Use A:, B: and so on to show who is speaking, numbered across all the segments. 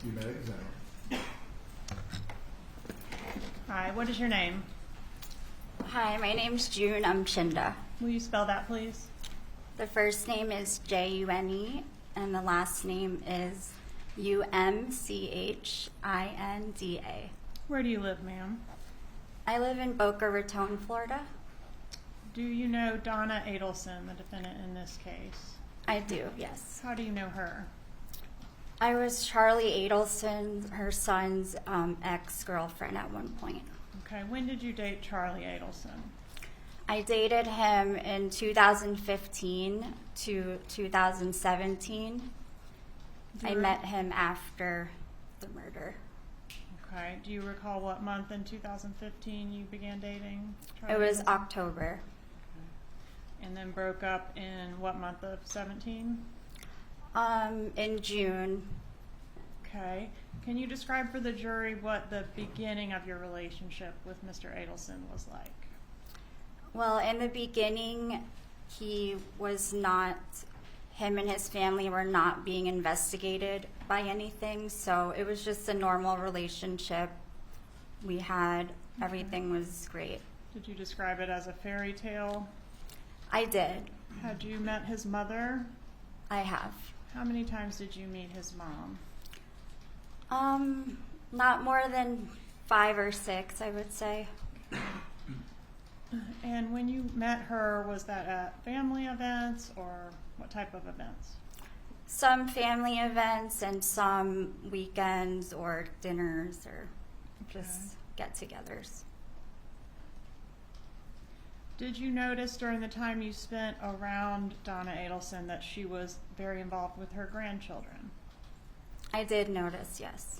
A: You may examine.
B: Hi, what is your name?
C: Hi, my name's June Unchinda.
B: Will you spell that, please?
C: The first name is June, and the last name is Umchinda.
B: Where do you live, ma'am?
C: I live in Boca Raton, Florida.
B: Do you know Donna Adelson, the defendant in this case?
C: I do, yes.
B: How do you know her?
C: I was Charlie Adelson, her son's ex-girlfriend at one point.
B: Okay, when did you date Charlie Adelson?
C: I dated him in 2015 to 2017. I met him after the murder.
B: Okay, do you recall what month in 2015 you began dating Charlie
C: It was
B: Adelson?
C: October.
B: And then broke up in what month of 17?
C: In June.
B: Okay. Can you describe for the jury what the beginning of your relationship with Mr. Adelson was like?
C: Well, in the beginning, him and his family were not being investigated by anything, so it was just a normal relationship we had. Everything was great.
B: Did you describe it as a fairy tale?
C: I did.
B: Had you met his mother?
C: I have.
B: How many times did you meet his mom?
C: Not more than 5 or 6, I would say.
B: And when you met her, was that at family events or what type of events?
C: Some family events and some weekends or dinners or just get-togethers.
B: Did you notice during the time you spent around Donna Adelson that she was very involved with her grandchildren?
C: I did notice, yes.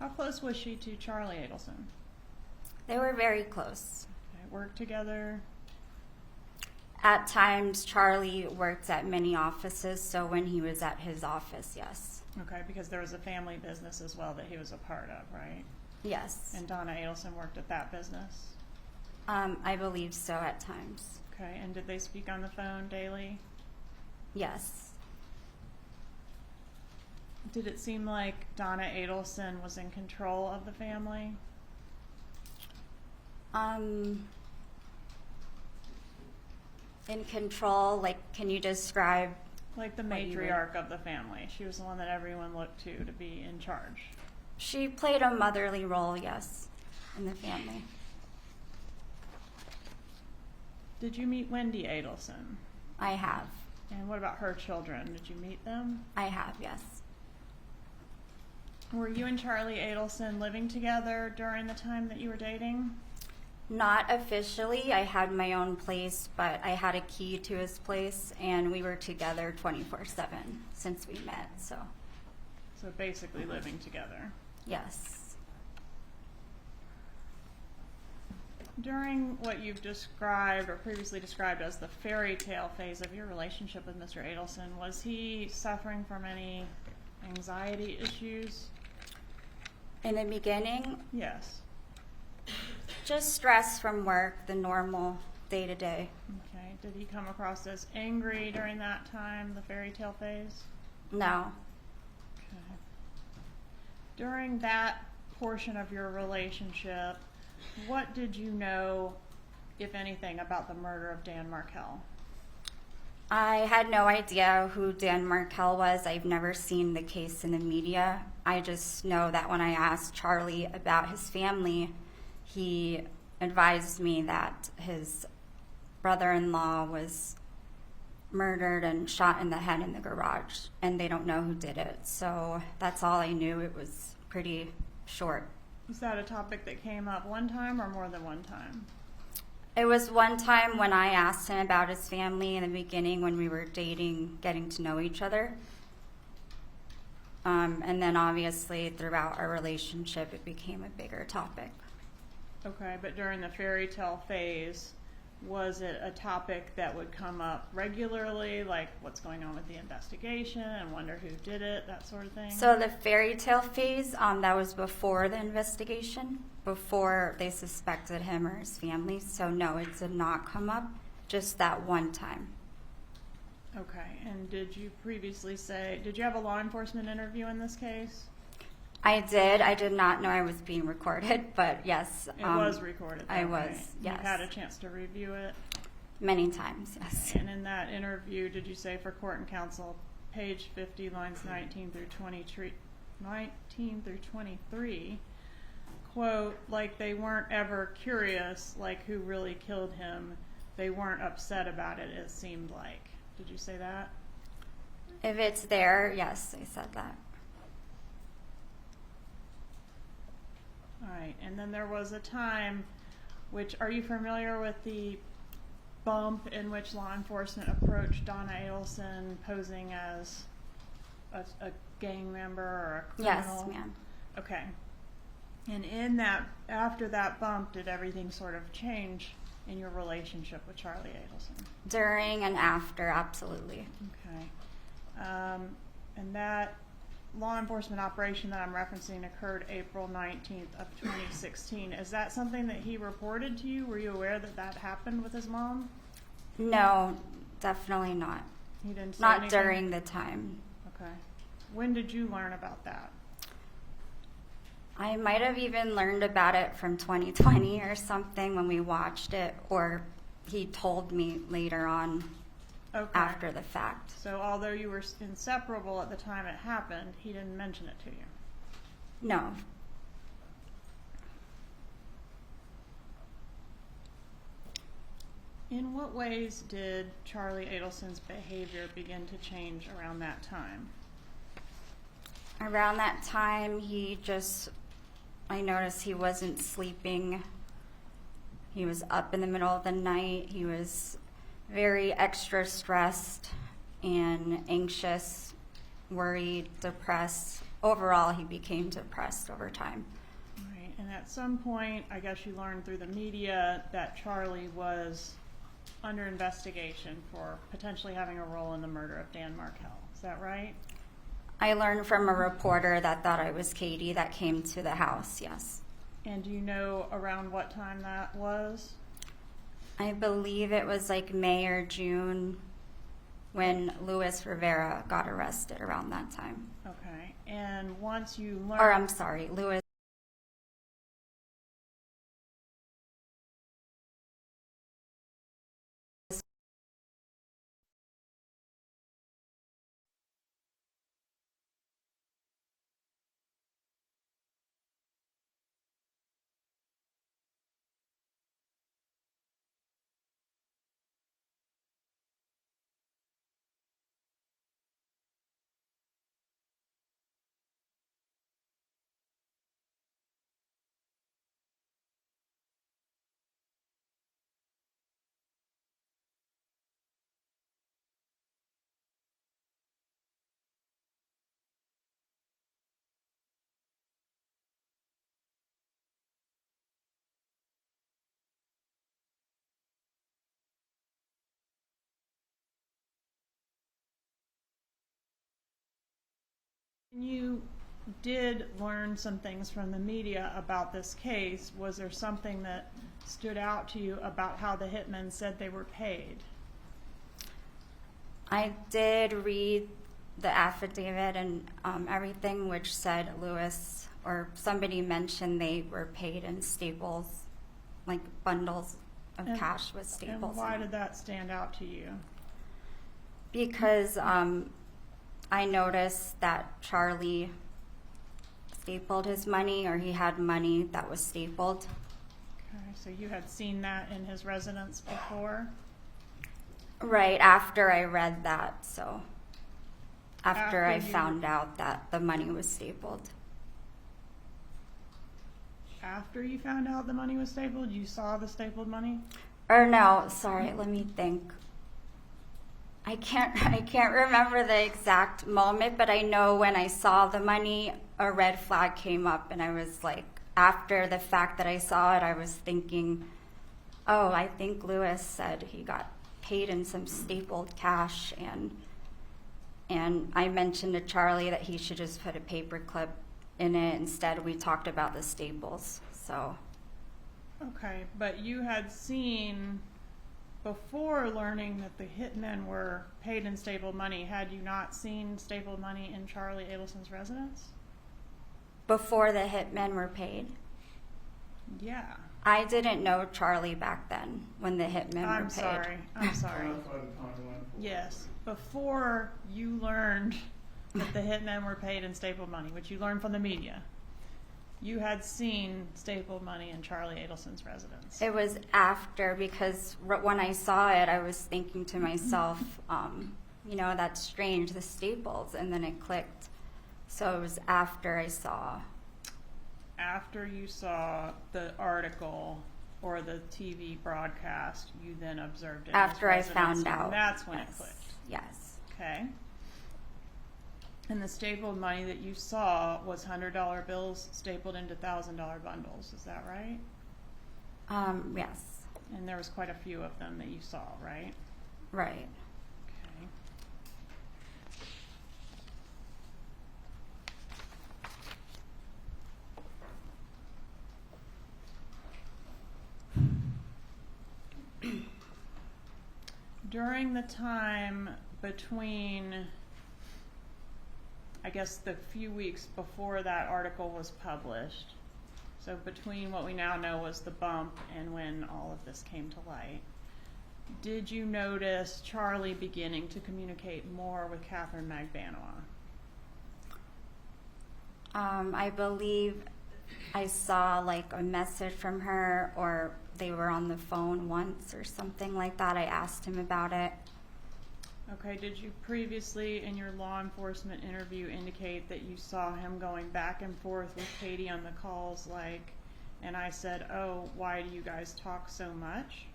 B: How close was she to Charlie Adelson?
C: They were very close.
B: Okay, worked together?
C: At times, Charlie worked at many offices, so when he was at his office, yes.
B: Okay, because there was a family business as well that he was a part of, right?
C: Yes.
B: And Donna Adelson worked at that business?
C: I believe so at times.
B: Okay, and did they speak on the phone daily?
C: Yes.
B: Did it seem like Donna Adelson was in control of the family?
C: In control, like, can you describe?
B: Like the
C: What you
B: matriarch of the family. She was the one that everyone looked to be in charge.
C: She played a motherly role, yes, in the family.
B: Did you meet Wendy Adelson?
C: I have.
B: And what about her children? Did you meet them?
C: I have, yes.
B: Were you and Charlie Adelson living together during the time that you were dating?
C: Not officially. I had my own place, but I had a key to his place, and we were together 24/7 since we met, so
B: So basically living together.
C: yes.
B: During what you've described or previously described as the fairy tale phase of your relationship with Mr. Adelson, was he suffering from any anxiety issues?
C: In the beginning,
B: Yes.
C: just stress from work, the normal day-to-day.
B: Okay. Did he come across as angry during that time, the fairy tale phase?
C: No.
B: Okay. During that portion of your relationship, what did you know, if anything, about the murder of Dan Markel?
C: I had no idea who Dan Markel was. I've never seen the case in the media. I just know that when I asked Charlie about his family, he advised me that his brother-in-law was murdered and shot in the head in the garage, and they don't know who did it. So that's all I knew. It was pretty short.
B: Was that a topic that came up one time or more than one time?
C: It was one time when I asked him about his family in the beginning when we were dating, getting to know each other. And then obviously throughout our relationship, it became a bigger topic.
B: Okay, but during the fairy tale phase, was it a topic that would come up regularly, like what's going on with the investigation and wonder who did it, that sort of thing?
C: So the fairy tale phase, that was before the investigation, before they suspected him or his family. So no, it did not come up, just that one time.
B: Okay, and did you previously say, did you have a law enforcement interview in this case?
C: I did. I did not know I was being recorded, but yes.
B: It was recorded.
C: I
B: though,
C: was,
B: right?
C: yes.
B: You had a chance to review it?
C: Many times, yes.
B: And in that interview, did you say for court and counsel, page 50, lines 19 through 23, quote, like they weren't ever curious, like who really killed him. They weren't upset about it, it seemed like. Did you say that?
C: If it's there, yes, I said that.
B: All right, and then there was a time, which, are you familiar with the bump in which law enforcement approached Donna Adelson posing as a gang member or a criminal?
C: Yes, ma'am.
B: Okay. And in that, after that bump, did everything sort of change in your relationship with Charlie Adelson?
C: During and after, absolutely.
B: Okay. And that law enforcement operation that I'm referencing occurred April 19th of 2016. Is that something that he reported to you? Were you aware that that happened with his mom?
C: No, definitely not.
B: He didn't say
C: Not
B: anything?
C: during the time.
B: Okay. When did you learn about that?
C: I might have even learned about it from 2020 or something when we watched it, or he told me later on
B: Okay.
C: after the fact.
B: So although you were inseparable at the time it happened, he didn't mention it to you?
C: No.
B: In what ways did Charlie Adelson's behavior begin to change around that time?
C: Around that time, I noticed he wasn't sleeping. He was up in the middle of the night. He was very extra stressed and anxious, worried, depressed. Overall, he became depressed over time.
B: Right. And at some point, I guess you learned through the media that Charlie was under investigation for potentially having a role in the murder of Dan Markel. Is that right?
C: I learned from a reporter that thought I was Katie that came to the house, yes.
B: And do you know around what time that was?
C: I believe it was like May or June when Luis Rivera got arrested around that time.
B: Okay. And once you learned...
C: Or I'm sorry, Luis.
B: You did learn some things from the media about this case. Was there something that stood out to you about how the hitmen said they were paid?
C: I did read the affidavit and everything, which said Luis or somebody mentioned they were paid in staples, like bundles of cash with staples.
B: And why did that stand out to you?
C: Because I noticed that Charlie stapled his money, or he had money that was stapled.
B: Okay, so you had seen that in his residence before?
C: Right, after I read that, so after I
B: you-
C: found out that the money was stapled.
B: After you found out the money was stapled, you saw the stapled money?
C: Or no, sorry, let me think. I can't remember the exact moment, but I know when I saw the money, a red flag came up, and I was like, after the fact that I saw it, I was thinking, oh, I think Luis said he got paid in some stapled cash, and I mentioned to Charlie that he should just put a paper clip in it. Instead, we talked about the staples, so.
B: Okay, but you had seen before learning that the hitmen were paid in stapled money, had you not seen stapled money in Charlie Adelson's residence?
C: Before the hitmen were paid?
B: Yeah.
C: I didn't know Charlie back then when the hitmen were paid.
B: I'm sorry. Yes. Before you learned that the hitmen were paid in stapled money, which you learned from the media, you had seen stapled money in Charlie Adelson's residence.
C: It was after, because when I saw it, I was thinking to myself, that's strange, the staples, and then it clicked. So it was after I saw.
B: After you saw the article or the TV broadcast, you then observed it.
C: After I found out.
B: And that's when it clicked.
C: Yes.
B: Okay. And the stapled money that you saw was $100 bills stapled into $1,000 bundles. Is that right?
C: Yes.
B: And there was quite a few of them that you saw, right?
C: Right.
B: Okay. During the time between, I guess, the few weeks before that article was published, so between what we now know was the bump and when all of this came to light, did you notice Charlie beginning to communicate more with Catherine Magbanua?
C: I believe I saw like a message from her, or they were on the phone once or something like that. I asked him about it.
B: Okay, did you previously in your law enforcement interview indicate that you saw him going back and forth with Katie on the calls, like, and I said, oh, why do you guys talk so much?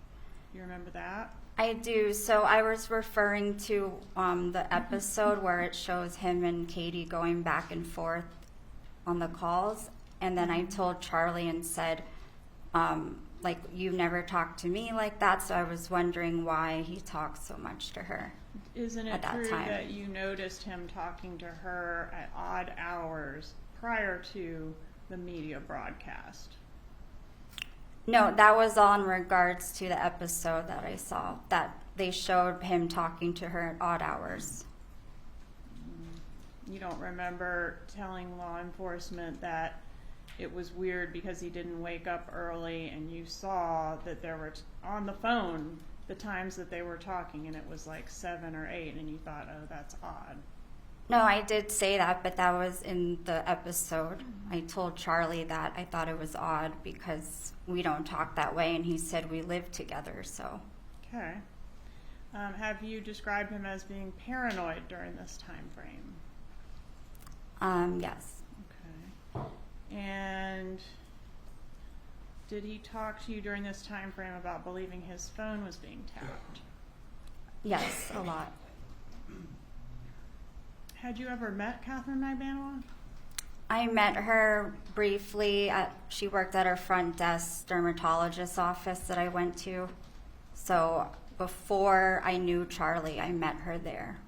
B: You remember that?
C: I do. So I was referring to the episode where it shows him and Katie going back and forth on the calls. And then I told Charlie and said, like, you've never talked to me like that. So I was wondering why he talked so much to her.
B: Isn't it true that you noticed him talking to her at odd hours prior to the media broadcast?
C: No, that was all in regards to the episode that I saw, that they showed him talking to her at odd hours.
B: You don't remember telling law enforcement that it was weird because he didn't wake up early, and you saw that there were on the phone the times that they were talking, and it was like 7 or 8, and you thought, oh, that's odd.
C: No, I did say that, but that was in the episode. I told Charlie that I thought it was odd because we don't talk that way, and he said we live together, so.
B: Okay. Have you described him as being paranoid during this time frame?
C: Yes.
B: Okay. And did he talk to you during this time frame about believing his phone was being tapped?
C: Yes, a lot.
B: Had you ever met Catherine Magbanua?
C: I met her briefly. She worked at her front desk dermatologist office that I went to. So before I knew Charlie, I met her there.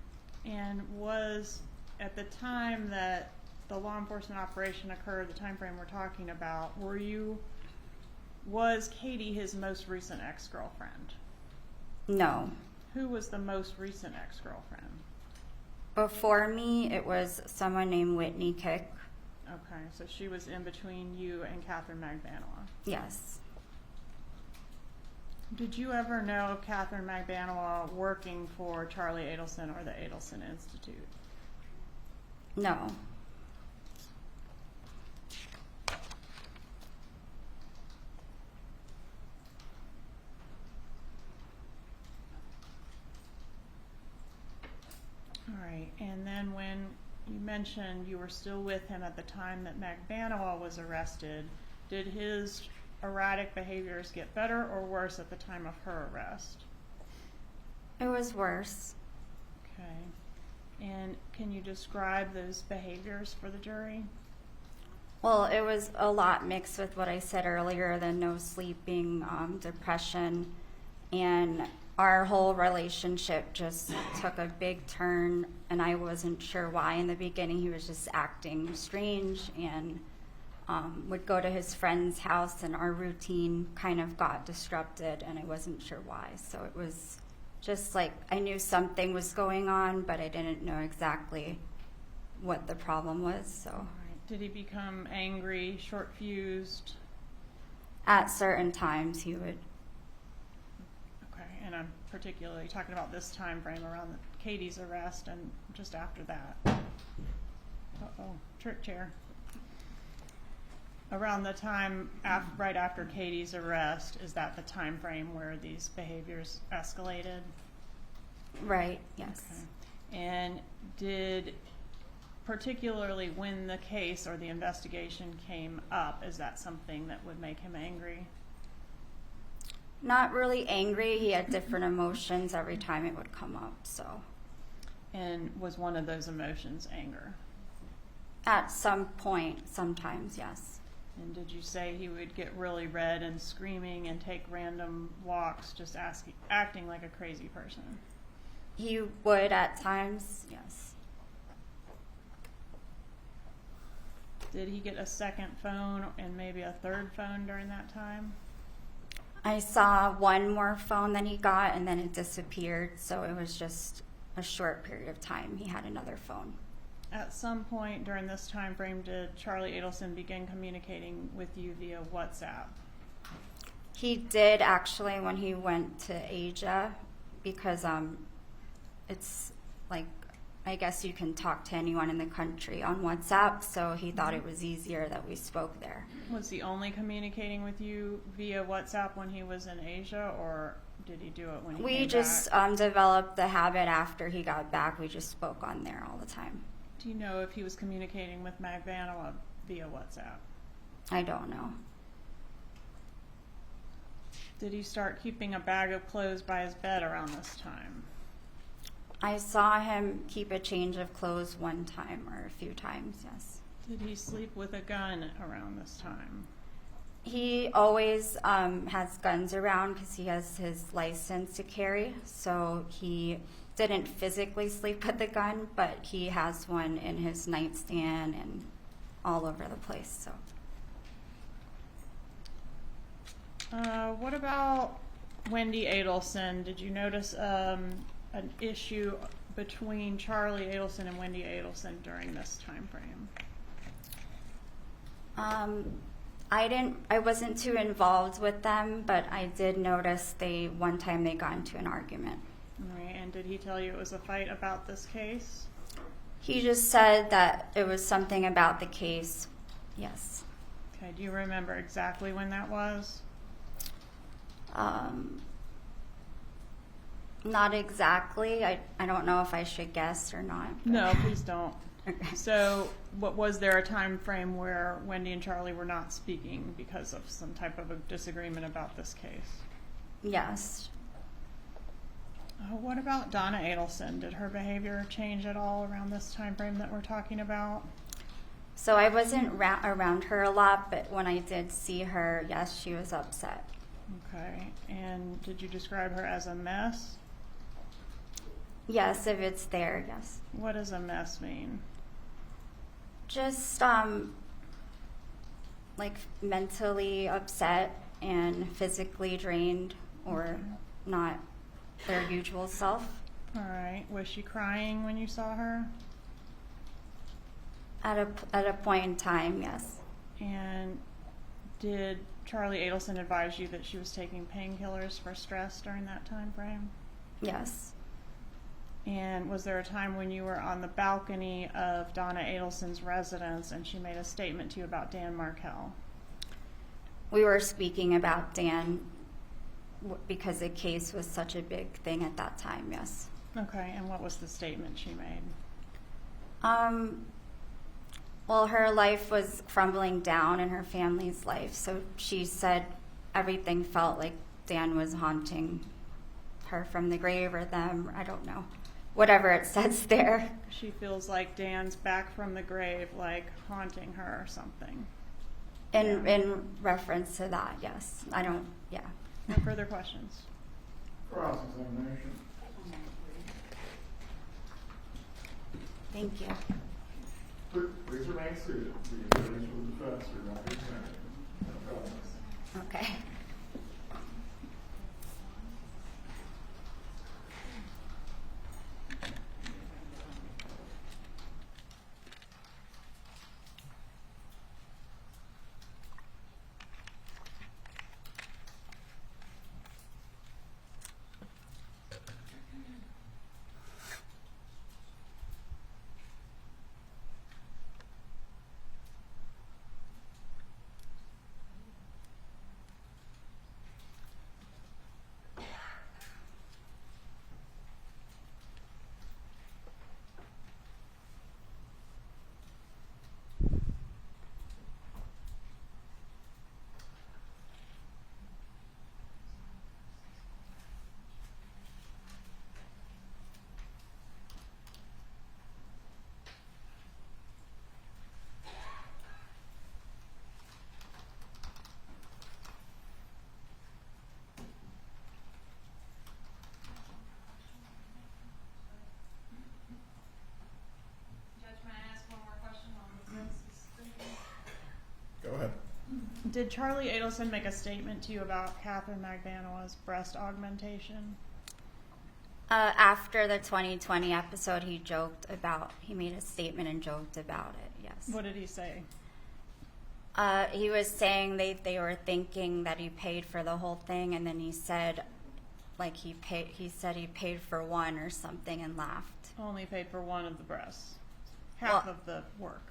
B: And was, at the time that the law enforcement operation occurred, the time frame we're talking about, was Katie his most recent ex-girlfriend?
C: No.
B: Who was the most recent ex-girlfriend?
C: Before me, it was someone named Whitney Kick.
B: Okay, so she was in between you and Catherine Magbanua.
C: Yes.
B: Did you ever know of Catherine Magbanua working for Charlie Adelson or the Adelson Institute?
C: No.
B: All right, and then when you mentioned you were still with him at the time that Magbanua was arrested, did his erratic behaviors get better or worse at the time of her arrest?
C: It was worse.
B: Okay. And can you describe those behaviors for the jury?
C: Well, it was a lot mixed with what I said earlier, the no sleeping, depression, and our whole relationship just took a big turn, and I wasn't sure why in the beginning. He was just acting strange, and would go to his friend's house, and our routine kind of got disrupted, and I wasn't sure why. So it was just like I knew something was going on, but I didn't know exactly what the problem was. So
B: All right. Did he become angry, short-fused?
C: at certain times he would.
B: Okay, and I'm particularly talking about this time frame around Katie's arrest and just after that. Uh-oh, trip chair. Around the time right after Katie's arrest, is that the time frame where these behaviors escalated?
C: Right, yes.
B: Okay. And did, particularly when the case or the investigation came up, is that something that would make him angry?
C: Not really angry. He had different emotions every time it would come up. So
B: And was one of those emotions anger?
C: at some point, sometimes, yes.
B: And did you say he would get really red and screaming and take random walks, just acting like a crazy person?
C: He would at times, yes.
B: Did he get a second phone and maybe a third phone during that time?
C: I saw one more phone that he got, and then it disappeared. So it was just a short period of time. He had another phone.
B: At some point during this time frame, did Charlie Adelson begin communicating with you via WhatsApp?
C: He did actually when he went to Asia, because it's like, I guess you can talk to anyone in the country on WhatsApp, so he thought it was easier that we spoke there.
B: Was he only communicating with you via WhatsApp when he was in Asia, or did he do it when he
C: We
B: came
C: just
B: back?
C: developed the habit after he got back. We just spoke on there all the time.
B: Do you know if he was communicating with Magbanua via WhatsApp?
C: I don't know.
B: Did he start keeping a bag of clothes by his bed around this time?
C: I saw him keep a change of clothes one time or a few times, yes.
B: Did he sleep with a gun around this time?
C: He always has guns around because he has his license to carry, so he didn't physically sleep with the gun, but he has one in his nightstand and all over the place. So,
B: what about Wendy Adelson? Did you notice an issue between Charlie Adelson and Wendy Adelson during this time frame?
C: I wasn't too involved with them, but I did notice one time they got into an argument.
B: All right, and did he tell you it was a fight about this case?
C: He just said that it was something about the case. Yes.
B: Okay, do you remember exactly when that was?
C: Not exactly. I don't know if I should guess or not. But.
B: No, please don't.
C: Okay.
B: So, was there a time frame where Wendy and Charlie were not speaking because of some type of a disagreement about this case?
C: Yes.
B: What about Donna Adelson? Did her behavior change at all around this time frame that we're talking about?
C: So I wasn't around her a lot, but when I did see her, yes, she was upset.
B: Okay, and did you describe her as a mess?
C: Yes, if it's there, yes.
B: What does a mess mean?
C: Just like mentally upset and physically drained, or not their usual self.
B: All right, was she crying when you saw her?
C: At a point in time, yes.
B: And did Charlie Adelson advise you that she was taking painkillers for stress during that time frame?
C: Yes.
B: And was there a time when you were on the balcony of Donna Adelson's residence and she made a statement to you about Dan Markel?
C: We were speaking about Dan because the case was such a big thing at that time, yes.
B: Okay, and what was the statement she made?
C: Well, her life was crumbling down in her family's life, so she said everything felt like Dan was haunting her from the grave, or them, I don't know. Whatever it says there.
B: She feels like Dan's back from the grave, like haunting her or something.
C: In reference to that, yes. Yeah.
B: No further questions?
A: Cross-examination.
C: Thank you.
A: Please remain seated. The attorneys for the defense are not examining. No comments.
C: Okay.
A: Go ahead.
B: Did Charlie Adelson make a statement to you about Catherine Magbanaway's breast augmentation?
C: After the 2020 episode, he made a statement and joked about it, yes.
B: What did he say?
C: He was saying they were thinking that he paid for the whole thing, and then he said, he said he paid for one or something and laughed.
B: Only paid for one of the breasts. Half of the work.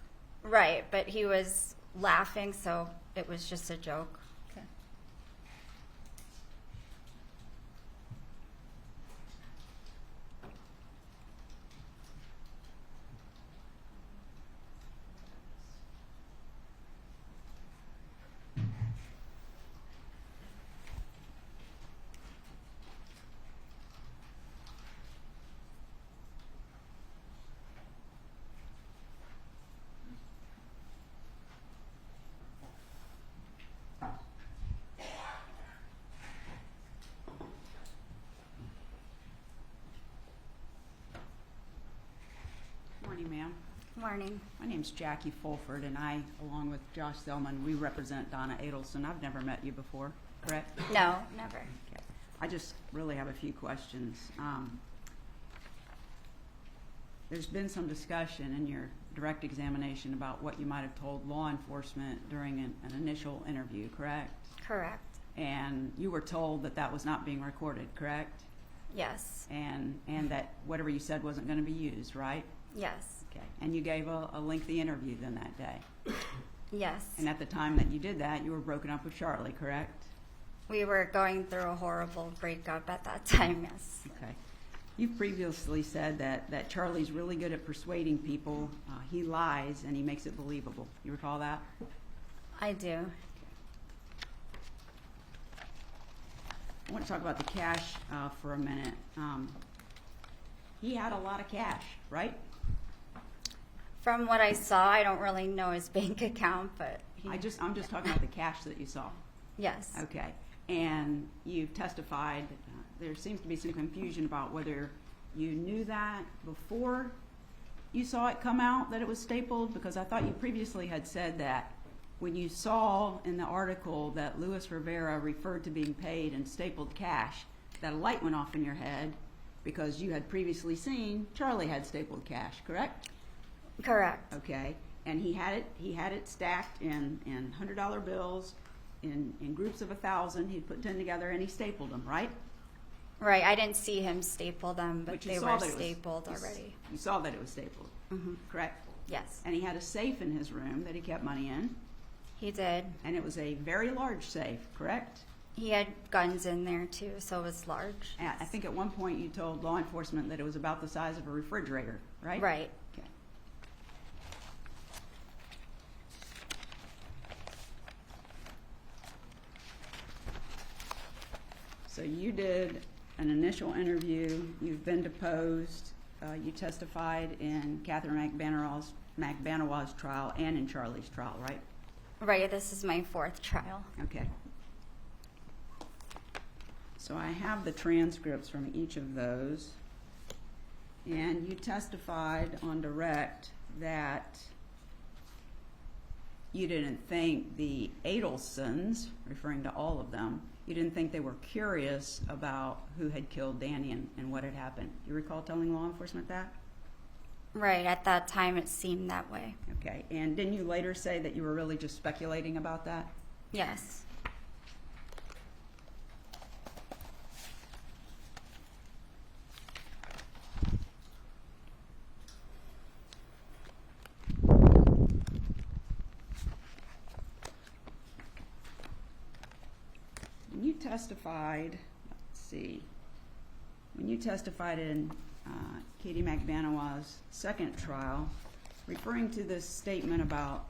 C: Right, but he was laughing, so it was just a joke.
B: Okay.
D: Morning, ma'am.
C: Morning.
D: My name's Jackie Fulford, and I, along with Josh Zellman, we represent Donna Adelson. I've never met you before, correct?
C: No, never.
D: Okay. I just really have a few questions. There's been some discussion in your direct examination about what you might have told law enforcement during an initial interview, correct?
C: Correct.
D: And you were told that that was not being recorded, correct?
C: Yes.
D: And that whatever you said wasn't going to be used, right?
C: Yes.
D: Okay. And you gave a lengthy interview then that day?
C: Yes.
D: And at the time that you did that, you were broken up with Charlie, correct?
C: We were going through a horrible breakup at that time, yes.
D: Okay. You've previously said that Charlie's really good at persuading people. He lies and he makes it believable. You recall that?
C: I do.
D: I want to talk about the cash for a minute. He had a lot of cash, right?
C: From what I saw, I don't really know his bank account, but
D: I'm just talking about the cash that you saw.
C: yes.
D: Okay. And you've testified. There seems to be some confusion about whether you knew that before you saw it come out that it was stapled, because I thought you previously had said that when you saw in the article that Luis Rivera referred to being paid in stapled cash, that a light went off in your head because you had previously seen Charlie had stapled cash, correct?
C: Correct.
D: Okay. And he had it stacked in $100 bills in groups of 1,000. He'd put 10 together and he stapled them, right?
C: Right. I didn't see him staple them, but
D: you
C: they
D: saw
C: were
D: that it was-
C: stapled already.
D: You saw that it was stapled, correct?
C: Yes.
D: And he had a safe in his room that he kept money in,
C: He did.
D: and it was a very large safe, correct?
C: He had guns in there too, so it was large.
D: I think at one point you told law enforcement that it was about the size of a refrigerator, right?
C: Right.
D: Okay. So you did an initial interview. You've been deposed. You testified in Catherine Magbanaway's trial and in Charlie's trial, right?
C: Right. This is my 4th trial.
D: Okay. So I have the transcripts from each of those. And you testified on direct that you didn't think the Adelsons, referring to all of them, you didn't think they were curious about who had killed Danny and what had happened. You recall telling law enforcement that?
C: Right, at that time it seemed that way.
D: Okay, and didn't you later say that you were really just speculating about that?
C: Yes.
D: When you testified, when you testified in Katie McBanawa's second trial, referring to this statement about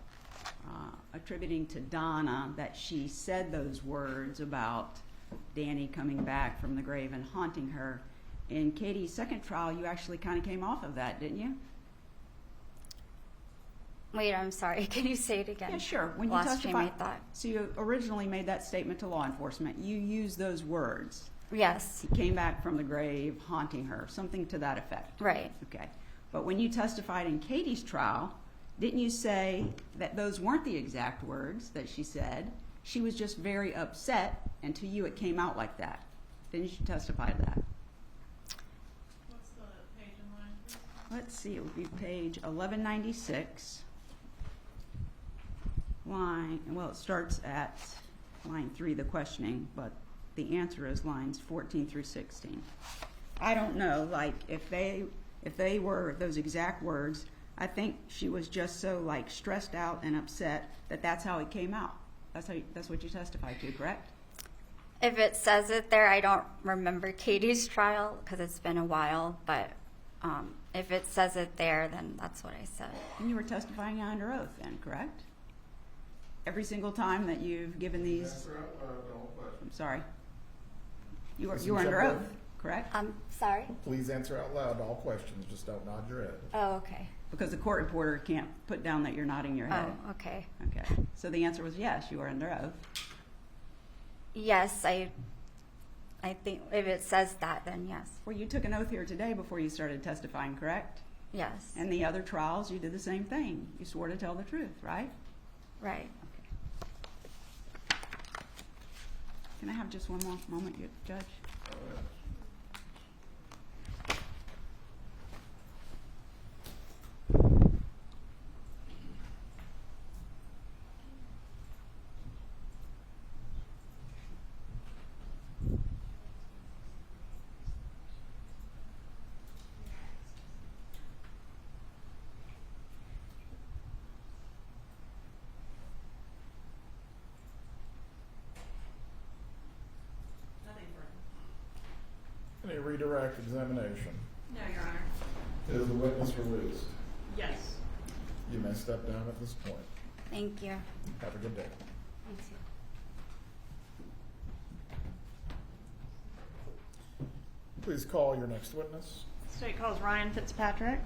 D: attributing to Donna that she said those words about Danny coming back from the grave and haunting her, in Katie's second trial, you actually kind of came off of that, didn't you?
C: Wait, I'm sorry. Can you say it again?
D: Yeah, sure. When you
C: Lost
D: testified,
C: train of thought.
D: so you originally made that statement to law enforcement. You used those words.
C: Yes.
D: He came back from the grave, haunting her, something to that effect.
C: Right.
D: Okay. But when you testified in Katie's trial, didn't you say that those weren't the exact words that she said? She was just very upset, and to you it came out like that. Didn't you testify to that?
B: What's the page and line, please?
D: Let's see, it would be page 1196. Well, it starts at line 3, the questioning, but the answer is lines 14 through 16. I don't know, like, if they were those exact words, I think she was just so, like, stressed out and upset that that's how it came out. That's what you testified to, correct?
C: If it says it there, I don't remember Katie's trial because it's been a while, but if it says it there, then that's what I said.
D: And you were testifying under oath then, correct? Every single time that you've given these...
A: Answer out loud all questions.
D: I'm sorry. You were
E: Listen,
D: under
E: check
D: oath,
E: that.
D: correct?
C: I'm sorry?
E: Please answer out loud all questions, just don't nod your head.
C: Oh, okay.
D: Because the court reporter can't put down that you're nodding your head.
C: Oh, okay.
D: Okay. So the answer was yes, you were under oath.
C: Yes, I think if it says that, then yes.
D: Well, you took an oath here today before you started testifying, correct?
C: Yes.
D: And the other trials, you did the same thing. You swore to tell the truth, right?
C: Right.
D: Okay. Can I have just one more moment, Judge?
E: Any redirect examination?
B: No, Your Honor.
E: Is the witness released?
B: Yes.
E: You may step down at this point.
C: Thank you.
E: Have a good day. Please call your next witness.
B: State calls Ryan Fitzpatrick.